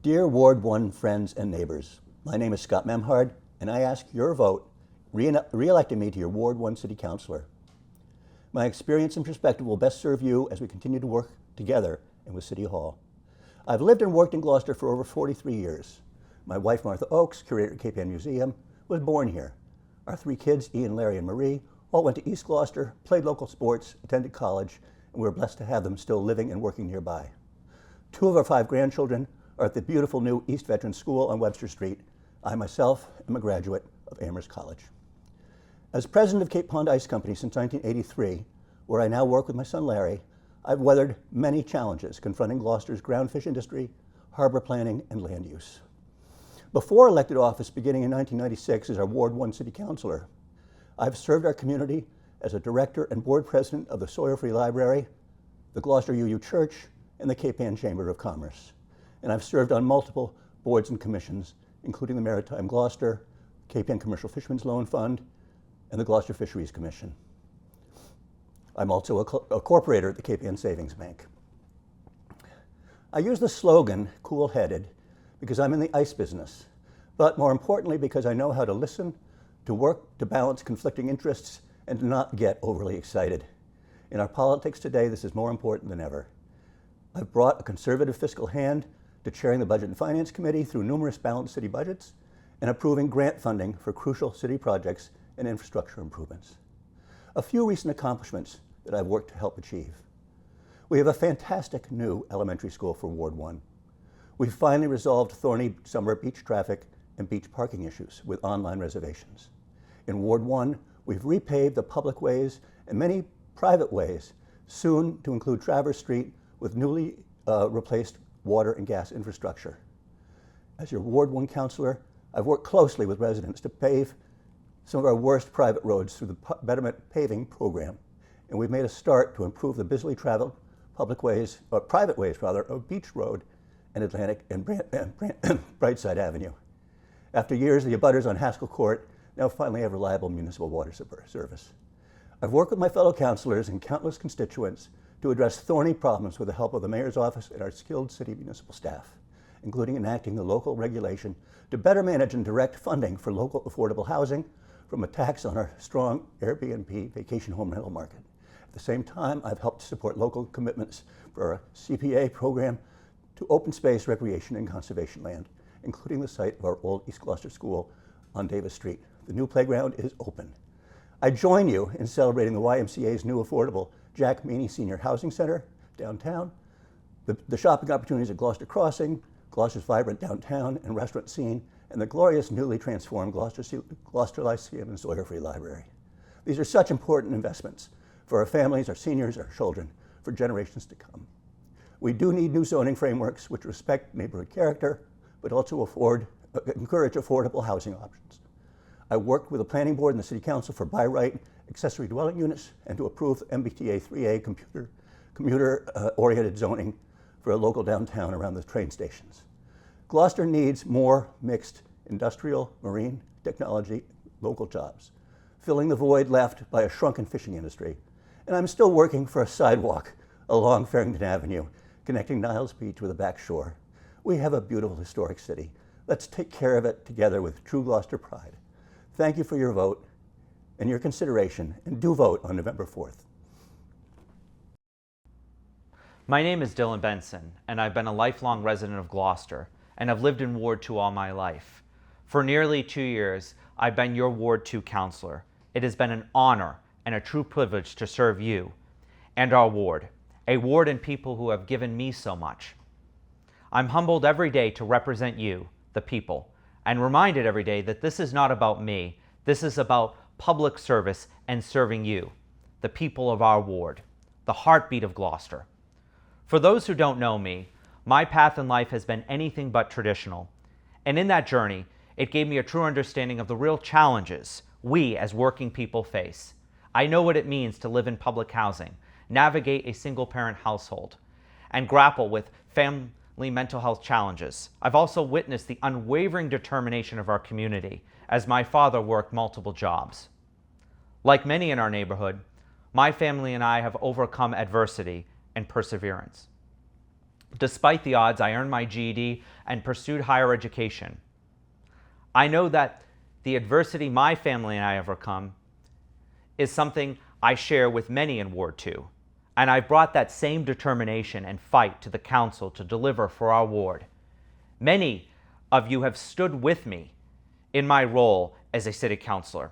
Dear Ward 1 friends and neighbors, my name is Scott Memhard, and I ask your vote re-electing me to your Ward 1 City Councilor. My experience and perspective will best serve you as we continue to work together and with City Hall. I've lived and worked in Gloucester for over 43 years. My wife, Martha Oakes, curator at Cape Ann Museum, was born here. Our 3 kids, Ian, Larry, and Marie, all went to East Gloucester, played local sports, attended college, and we're blessed to have them still living and working nearby. 2 of our 5 grandchildren are at the beautiful new East Veterans School on Webster Street. I myself am a graduate of Amherst College. As president of Cape Pond Ice Company since 1983, where I now work with my son Larry, I've weathered many challenges confronting Gloucester's groundfish industry, harbor planning, and land use. Before elected office beginning in 1996 as our Ward 1 City Councilor, I've served our community as a director and board president of the Sawyer Free Library, the Gloucester UU Church, and the Cape Ann Chamber of Commerce. And I've served on multiple boards and commissions, including the Maritime Gloucester, Cape Ann Commercial Fishermen's Loan Fund, and the Gloucester Fisheries Commission. I'm also a corporator at the Cape Ann Savings Bank. I use the slogan, cool-headed, because I'm in the ice business, but more importantly because I know how to listen, to work to balance conflicting interests, and to not get overly excited. In our politics today, this is more important than ever. I've brought a conservative fiscal hand to chairing the Budget and Finance Committee through numerous balanced city budgets and approving grant funding for crucial city projects and infrastructure improvements. A few recent accomplishments that I've worked to help achieve. We have a fantastic new elementary school for Ward 1. We've finally resolved thorny summer beach traffic and beach parking issues with online reservations. In Ward 1, we've repaved the public ways and many private ways, soon to include Travers Street with newly replaced water and gas infrastructure. As your Ward 1 councilor, I've worked closely with residents to pave some of our worst private roads through the Betterment Paving Program, and we've made a start to improve the busily traveled public ways, or private ways rather, of Beach Road and Atlantic and Brightside Avenue. After years, the abutters on Haskell Court now finally have reliable municipal water service. I've worked with my fellow councilors and countless constituents to address thorny problems with the help of the mayor's office and our skilled city municipal staff, including enacting the local regulation to better manage and direct funding for local affordable housing from a tax on our strong Airbnb vacation home rental market. At the same time, I've helped support local commitments for a CPA program to open space, recreation, and conservation land, including the site of our old East Gloucester School on Davis Street. The new playground is open. I join you in celebrating the YMCA's new affordable Jack Meany Senior Housing Center downtown, the shopping opportunities at Gloucester Crossing, Gloucester's vibrant downtown and restaurant scene, and the glorious newly transformed Gloucester Lyceum and Sawyer Free Library. These are such important investments for our families, our seniors, our children, for generations to come. We do need new zoning frameworks which respect neighborhood character, but also encourage affordable housing options. I worked with the Planning Board and the City Council for by right accessory dwelling units and to approve MBTA 3A commuter-oriented zoning for a local downtown around the train stations. Gloucester needs more mixed industrial, marine, technology, local jobs, filling the void left by a shrunken fishing industry. And I'm still working for a sidewalk along Farrington Avenue, connecting Niles Beach with the back shore. We have a beautiful historic city. Let's take care of it together with true Gloucester pride. Thank you for your vote and your consideration, and do vote on November 4th. My name is Dylan Benson, and I've been a lifelong resident of Gloucester, and I've lived in Ward 2 all my life. For nearly 2 years, I've been your Ward 2 councilor. It has been an honor and a true privilege to serve you and our ward, a ward and people who have given me so much. I'm humbled every day to represent you, the people, and reminded every day that this is not about me. This is about public service and serving you, the people of our ward, the heartbeat of Gloucester. For those who don't know me, my path in life has been anything but traditional. And in that journey, it gave me a true understanding of the real challenges we as working people face. I know what it means to live in public housing, navigate a single-parent household, and grapple with family mental health challenges. I've also witnessed the unwavering determination of our community as my father worked multiple jobs. Like many in our neighborhood, my family and I have overcome adversity and perseverance. Despite the odds, I earned my GED and pursued higher education. I know that the adversity my family and I have overcome is something I share with many in Ward 2, and I've brought that same determination and fight to the council to deliver for our ward. Many of you have stood with me in my role as a city councilor.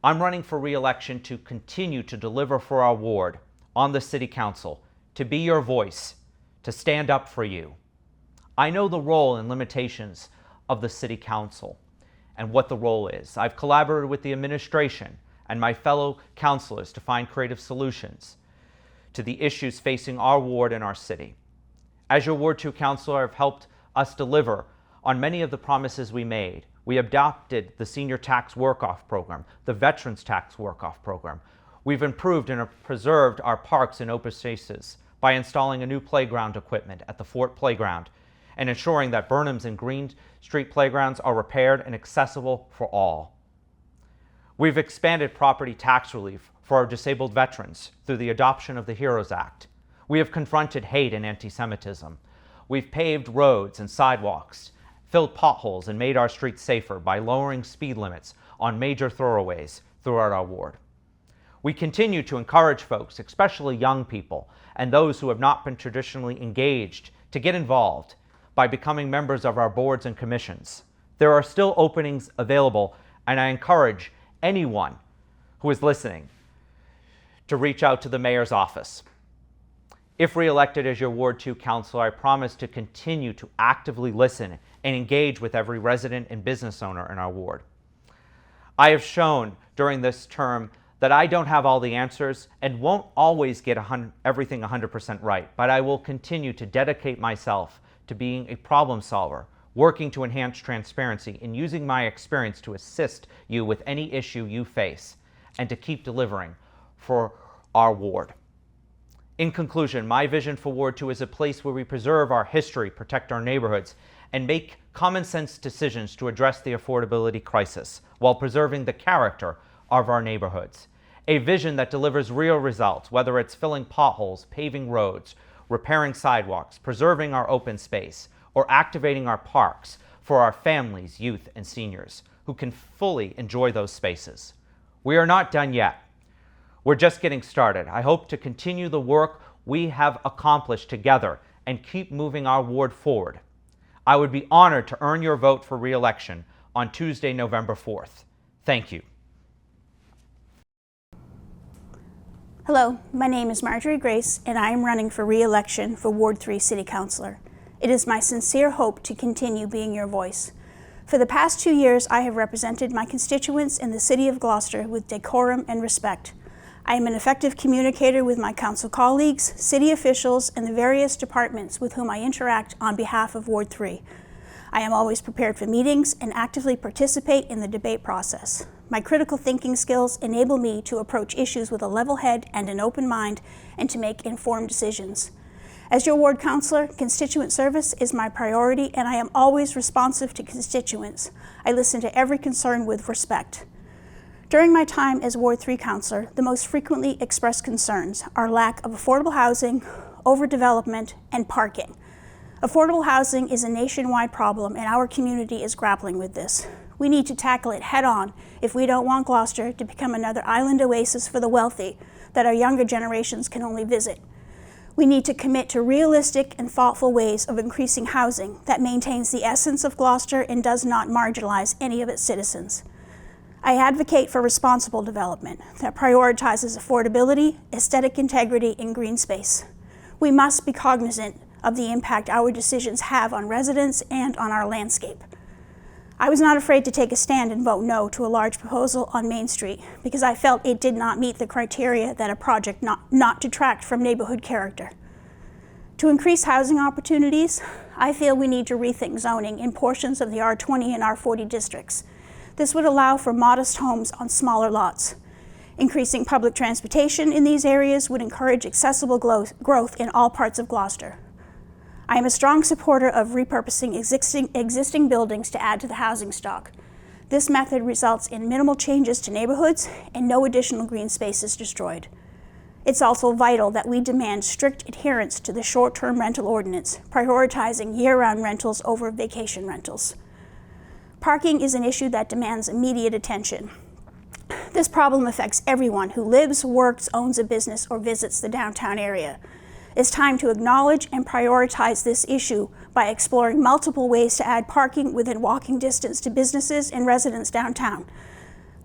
I'm running for re-election to continue to deliver for our ward on the city council, to be your voice, to stand up for you. I know the role and limitations of the city council and what the role is. I've collaborated with the administration and my fellow councilors to find creative solutions to the issues facing our ward and our city. As your Ward 2 councilor, I've helped us deliver on many of the promises we made. We adopted the Senior Tax Work-Off Program, the Veterans Tax Work-Off Program. We've improved and preserved our parks and open spaces by installing a new playground equipment at the Fort Playground and ensuring that Burnham's and Green Street playgrounds are repaired and accessible for all. We've expanded property tax relief for our disabled veterans through the adoption of the HEROES Act. We have confronted hate and anti-Semitism. We've paved roads and sidewalks, filled potholes, and made our streets safer by lowering speed limits on major thoroughways throughout our ward. We continue to encourage folks, especially young people and those who have not been traditionally engaged, to get involved by becoming members of our boards and commissions. There are still openings available, and I encourage anyone who is listening to reach out to the mayor's office. If re-elected as your Ward 2 councilor, I promise to continue to actively listen and engage with every resident and business owner in our ward. I have shown during this term that I don't have all the answers and won't always get everything 100% right, but I will continue to dedicate myself to being a problem solver, working to enhance transparency, and using my experience to assist you with any issue you face, and to keep delivering for our ward. In conclusion, my vision for Ward 2 is a place where we preserve our history, protect our neighborhoods, and make common sense decisions to address the affordability crisis while preserving the character of our neighborhoods. A vision that delivers real results, whether it's filling potholes, paving roads, repairing sidewalks, preserving our open space, or activating our parks for our families, youth, and seniors who can fully enjoy those spaces. We are not done yet. We're just getting started. I hope to continue the work we have accomplished together and keep moving our ward forward. I would be honored to earn your vote for re-election on Tuesday, November 4th. Thank you. Hello, my name is Marjorie Grace, and I am running for re-election for Ward 3 City Councilor. It is my sincere hope to continue being your voice. For the past 2 years, I have represented my constituents in the City of Gloucester with decorum and respect. I am an effective communicator with my council colleagues, city officials, and the various departments with whom I interact on behalf of Ward 3. I am always prepared for meetings and actively participate in the debate process. My critical thinking skills enable me to approach issues with a level head and an open mind, and to make informed decisions. As your ward councilor, constituent service is my priority, and I am always responsive to constituents. I listen to every concern with respect. During my time as Ward 3 councilor, the most frequently expressed concerns are lack of affordable housing, overdevelopment, and parking. Affordable housing is a nationwide problem, and our community is grappling with this. We need to tackle it head-on if we don't want Gloucester to become another island oasis for the wealthy that our younger generations can only visit. We need to commit to realistic and thoughtful ways of increasing housing that maintains the essence of Gloucester and does not marginalize any of its citizens. I advocate for responsible development that prioritizes affordability, aesthetic integrity, and green space. We must be cognizant of the impact our decisions have on residents and on our landscape. I was not afraid to take a stand and vote no to a large proposal on Main Street because I felt it did not meet the criteria that a project not detract from neighborhood character. To increase housing opportunities, I feel we need to rethink zoning in portions of the R20 and R40 districts. This would allow for modest homes on smaller lots. Increasing public transportation in these areas would encourage accessible growth in all parts of Gloucester. I am a strong supporter of repurposing existing buildings to add to the housing stock. This method results in minimal changes to neighborhoods and no additional green space is destroyed. It's also vital that we demand strict adherence to the short-term rental ordinance, prioritizing year-round rentals over vacation rentals. Parking is an issue that demands immediate attention. This problem affects everyone who lives, works, owns a business, or visits the downtown area. It's time to acknowledge and prioritize this issue by exploring multiple ways to add parking within walking distance to businesses and residents downtown.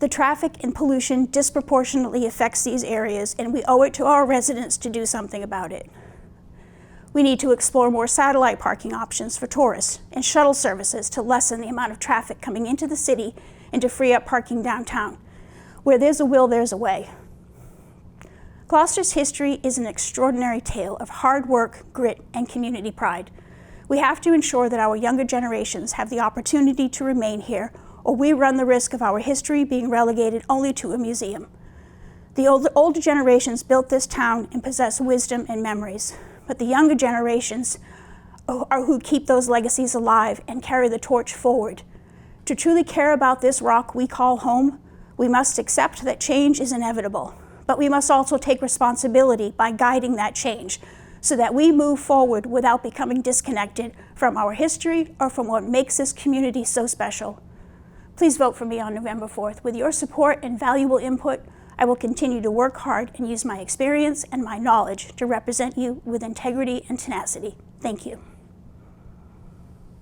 The traffic and pollution disproportionately affects these areas, and we owe it to our residents to do something about it. We need to explore more satellite parking options for tourists and shuttle services to lessen the amount of traffic coming into the city and to free up parking downtown. Where there's a will, there's a way. Gloucester's history is an extraordinary tale of hard work, grit, and community pride. We have to ensure that our younger generations have the opportunity to remain here, or we run the risk of our history being relegated only to a museum. The older generations built this town and possess wisdom and memories, but the younger generations are who keep those legacies alive and carry the torch forward. To truly care about this rock we call home, we must accept that change is inevitable, but we must also take responsibility by guiding that change so that we move forward without becoming disconnected from our history or from what makes this community so special. Please vote for me on November 4th. With your support and valuable input, I will continue to work hard and use my experience and my knowledge to represent you with integrity and tenacity. Thank you.